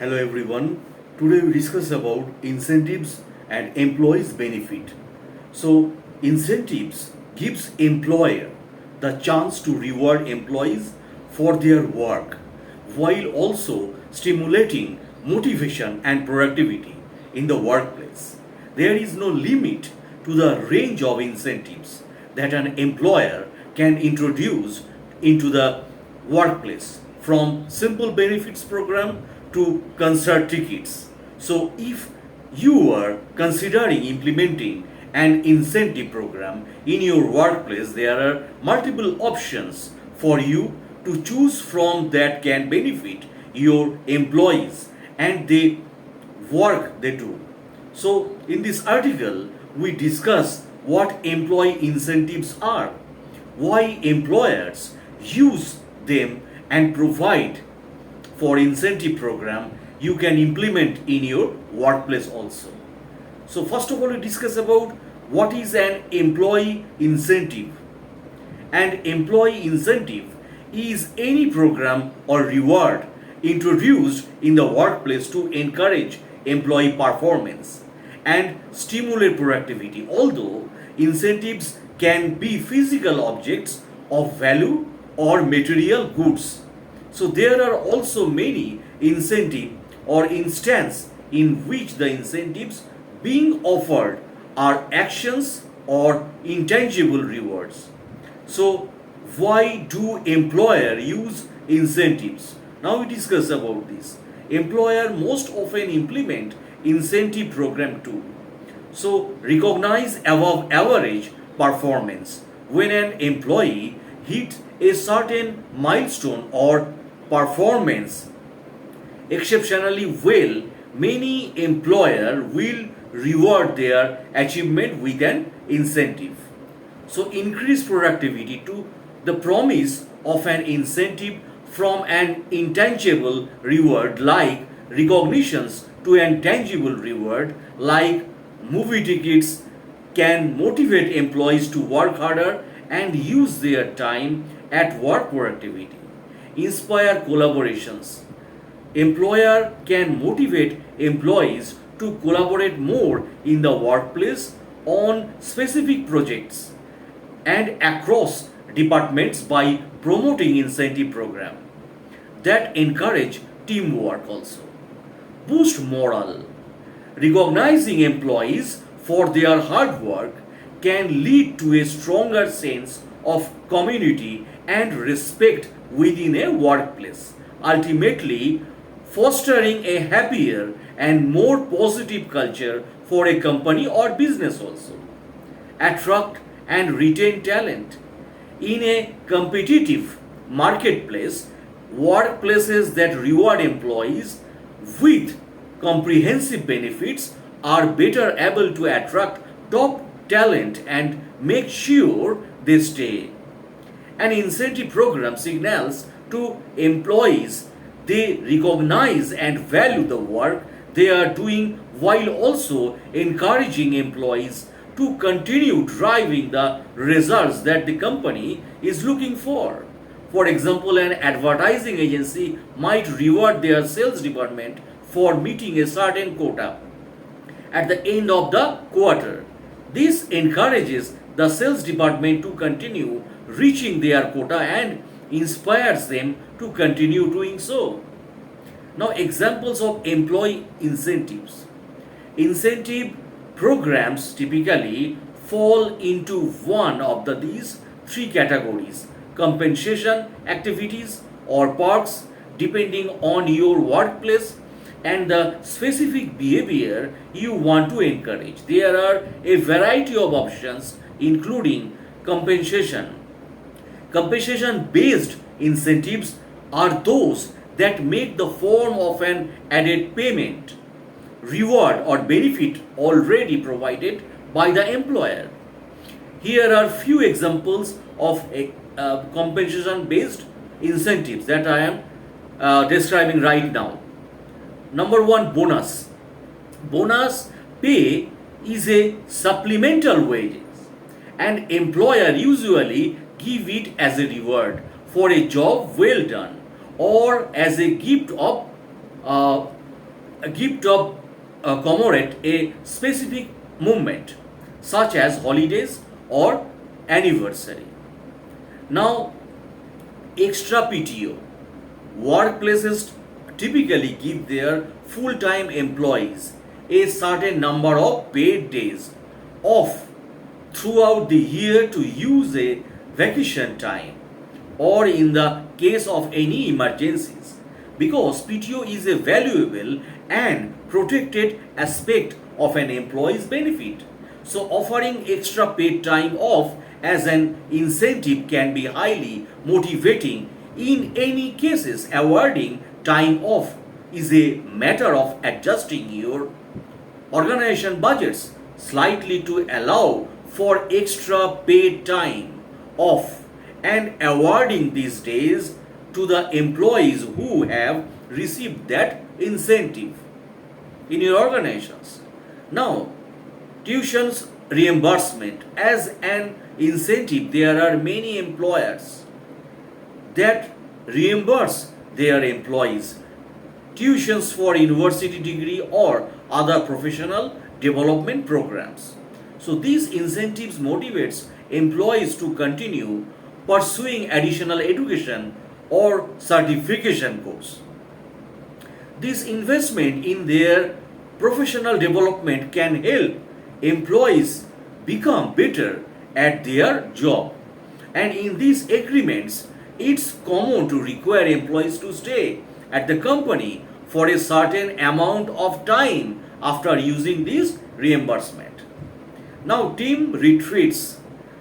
Hello everyone. Today we discuss about incentives and employees benefit. So incentives gives employer the chance to reward employees for their work while also stimulating motivation and productivity in the workplace. There is no limit to the range of incentives that an employer can introduce into the workplace, from simple benefits program to concert tickets. So if you are considering implementing an incentive program in your workplace, there are multiple options for you to choose from that can benefit your employees and the work they do. So in this article we discuss what employee incentives are, why employers use them, and provide for incentive program you can implement in your workplace also. So first of all, we discuss about what is an employee incentive. An employee incentive is any program or reward introduced in the workplace to encourage employee performance and stimulate productivity. Although incentives can be physical objects of value or material goods, so there are also many incentive or instances in which the incentives being offered are actions or intangible rewards. So why do employer use incentives? Now we discuss about this. Employer most often implement incentive program too. So recognize above average performance. When an employee hit a certain milestone or performance exceptionally well, many employer will reward their achievement with an incentive. So increase productivity to the promise of an incentive from an intangible reward like recognitions to an tangible reward like movie tickets can motivate employees to work harder and use their time at work productivity. Inspire collaborations. Employer can motivate employees to collaborate more in the workplace on specific projects and across departments by promoting incentive program that encourage teamwork also. Boost morale. Recognizing employees for their hard work can lead to a stronger sense of community and respect within a workplace, ultimately fostering a happier and more positive culture for a company or business also. Attract and retain talent. In a competitive marketplace, workplaces that reward employees with comprehensive benefits are better able to attract top talent and make sure they stay. An incentive program signals to employees they recognize and value the work they are doing while also encouraging employees to continue driving the results that the company is looking for. For example, an advertising agency might reward their sales department for meeting a certain quota at the end of the quarter. This encourages the sales department to continue reaching their quota and inspires them to continue doing so. Now, examples of employee incentives. Incentive programs typically fall into one of these three categories: compensation activities or perks, depending on your workplace and the specific behavior you want to encourage. There are a variety of options, including compensation. Compensation based incentives are those that make the form of an added payment, reward, or benefit already provided by the employer. Here are few examples of compensation based incentives that I am describing right now. Number one, bonus. Bonus pay is a supplemental wages, and employer usually give it as a reward for a job well done or as a gift of a gift of commemorate a specific movement such as holidays or anniversary. Now, extra PTO. Workplaces typically give their full time employees a certain number of paid days off throughout the year to use a vacation time or in the case of any emergencies, because PTO is a valuable and protected aspect of an employee's benefit. So offering extra paid time off as an incentive can be highly motivating. In any cases, awarding time off is a matter of adjusting your organization budgets slightly to allow for extra paid time off and awarding these days to the employees who have received that incentive in your organizations. Now, tuition's reimbursement as an incentive, there are many employers that reimburse their employees tuitions for university degree or other professional development programs. So these incentives motivates employees to continue pursuing additional education or certification course. This investment in their professional development can help employees become better at their job. And in these agreements, it's common to require employees to stay at the company for a certain amount of time after using this reimbursement. Now, team retreats.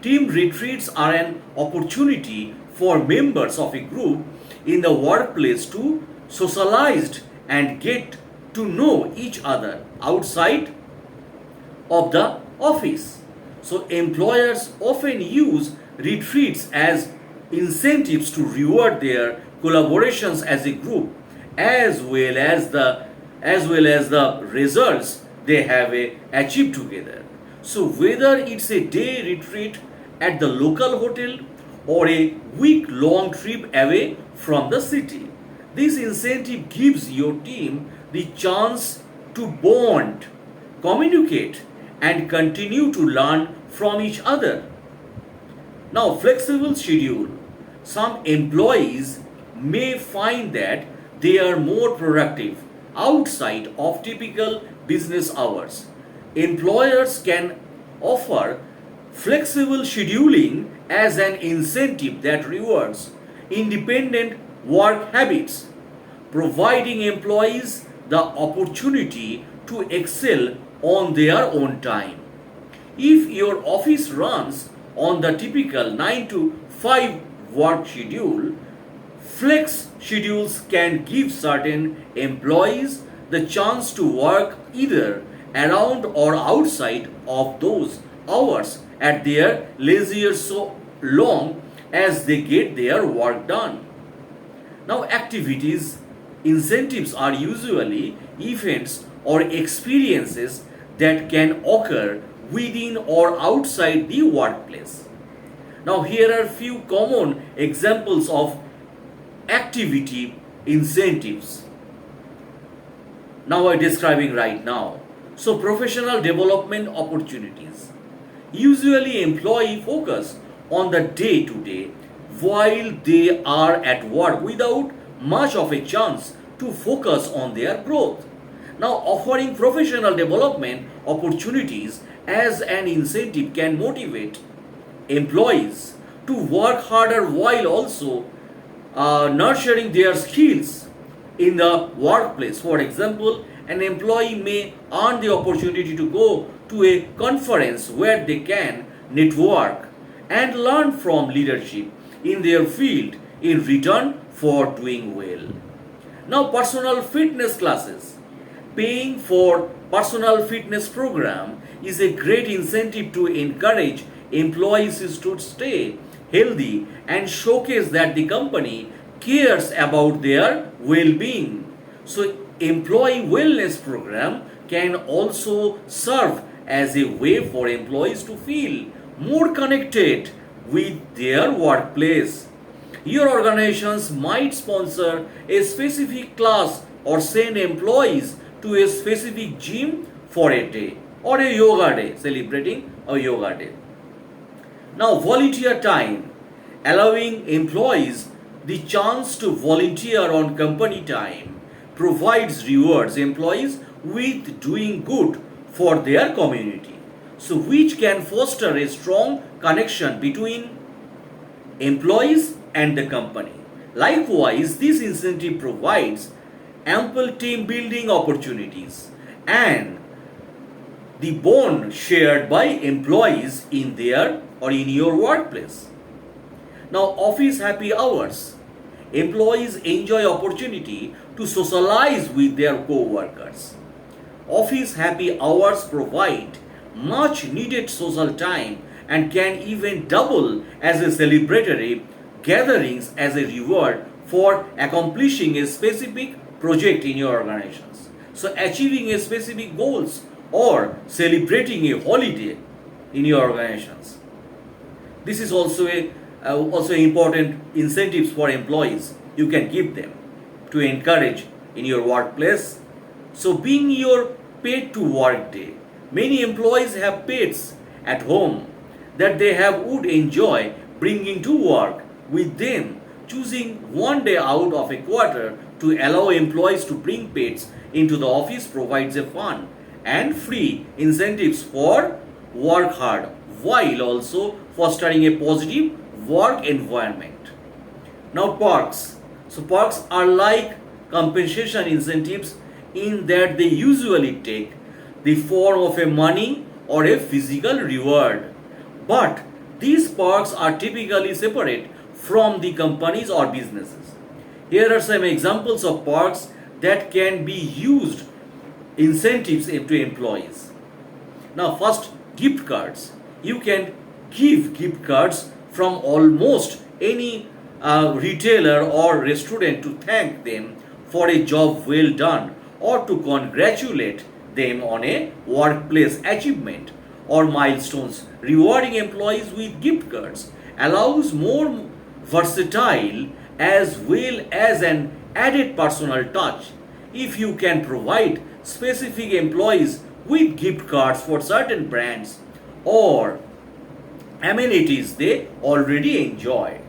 Team retreats are an opportunity for members of a group in the workplace to socialize and get to know each other outside of the office. So employers often use retreats as incentives to reward their collaborations as a group as well as the results they have achieved together. So whether it's a day retreat at the local hotel or a week-long trip away from the city, this incentive gives your team the chance to bond, communicate, and continue to learn from each other. Now, flexible schedule. Some employees may find that they are more productive outside of typical business hours. Employers can offer flexible scheduling as an incentive that rewards independent work habits, providing employees the opportunity to excel on their own time. If your office runs on the typical 9 to 5 work schedule, flex schedules can give certain employees the chance to work either around or outside of those hours at their leisure so long as they get their work done. Now, activities incentives are usually events or experiences that can occur within or outside the workplace. Now, here are few common examples of activity incentives. Now, I'm describing right now. So, professional development opportunities. Usually, employee focus on the day to day while they are at work without much of a chance to focus on their growth. Now, offering professional development opportunities as an incentive can motivate employees to work harder while also nurturing their skills in the workplace. For example, an employee may earn the opportunity to go to a conference where they can network and learn from leadership in their field in return for doing well. Now, personal fitness classes. Paying for personal fitness program is a great incentive to encourage employees to stay healthy and showcase that the company cares about their well-being. So, employee wellness program can also serve as a way for employees to feel more connected with their workplace. Your organizations might sponsor a specific class or send employees to a specific gym for a day or a yoga day, celebrating a yoga day. Now, volunteer time, allowing employees the chance to volunteer on company time, provides rewards employees with doing good for their community. So, which can foster a strong connection between employees and the company. Likewise, this incentive provides ample team building opportunities and the bond shared by employees in their or in your workplace. Now, office happy hours. Employees enjoy opportunity to socialize with their co-workers. Office happy hours provide much needed social time and can even double as a celebratory gatherings as a reward for accomplishing a specific project in your organizations. So achieving a specific goals or celebrating a holiday in your organizations. This is also important incentives for employees you can give them to encourage in your workplace. So being your paid to work day. Many employees have pets at home that they would enjoy bringing to work with them. Choosing one day out of a quarter to allow employees to bring pets into the office provides a fun and free incentives for work hard while also fostering a positive work environment. Now, perks. So perks are like compensation incentives in that they usually take the form of a money or a physical reward. But these perks are typically separate from the companies or businesses. Here are some examples of perks that can be used incentives to employees. Now, first, gift cards. You can give gift cards from almost any retailer or restaurant to thank them for a job well done or to congratulate them on a workplace achievement or milestones. Rewarding employees with gift cards allows more versatile as well as an added personal touch. If you can provide specific employees with gift cards for certain brands or amenities they already enjoy.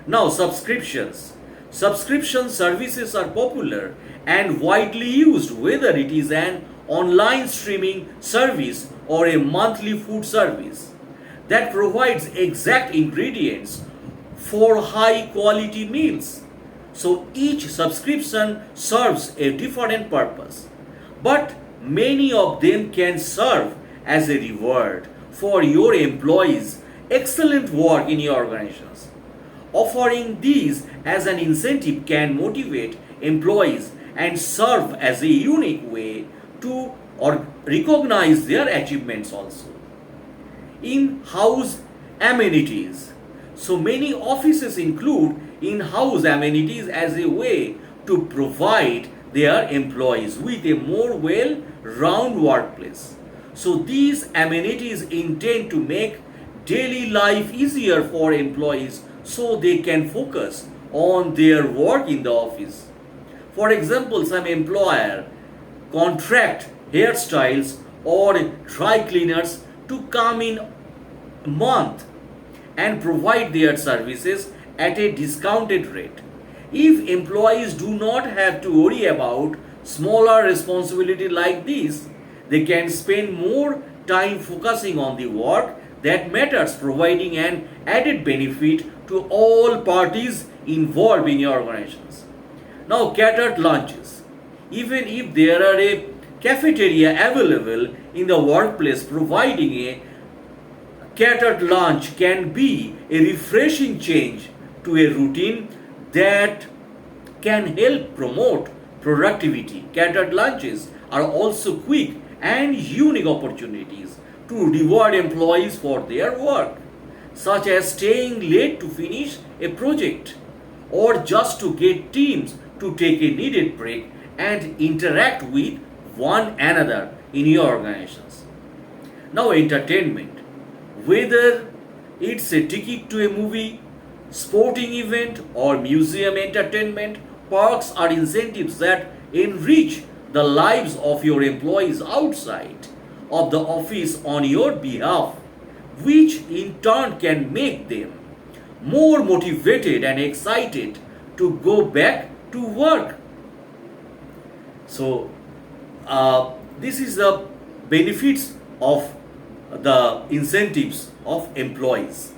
Now, subscriptions. Subscription services are popular and widely used, whether it is an online streaming service or a monthly food service that provides exact ingredients for high quality meals. So each subscription serves a different purpose, but many of them can serve as a reward for your employees' excellent work in your organizations. Offering these as an incentive can motivate employees and serve as a unique way to or recognize their achievements also. In-house amenities. So many offices include in-house amenities as a way to provide their employees with a more well-rounded workplace. So these amenities intend to make daily life easier for employees so they can focus on their work in the office. For example, some employer contract hairstyles or dry cleaners to come in a month and provide their services at a discounted rate. If employees do not have to worry about smaller responsibility like this, they can spend more time focusing on the work that matters, providing an added benefit to all parties involved in your organizations. Now, catered lunches. Even if there are a cafeteria available in the workplace, providing a catered lunch can be a refreshing change to a routine that can help promote productivity. Catered lunches are also quick and unique opportunities to reward employees for their work, such as staying late to finish a project or just to get teams to take a needed break and interact with one another in your organizations. Now, entertainment. Whether it's a ticket to a movie, sporting event, or museum entertainment, perks are incentives that enrich the lives of your employees outside of the office on your behalf, which in turn can make them more motivated and excited to go back to work. So, this is the benefits of the incentives of employees.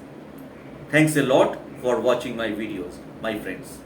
Thanks a lot for watching my videos, my friends.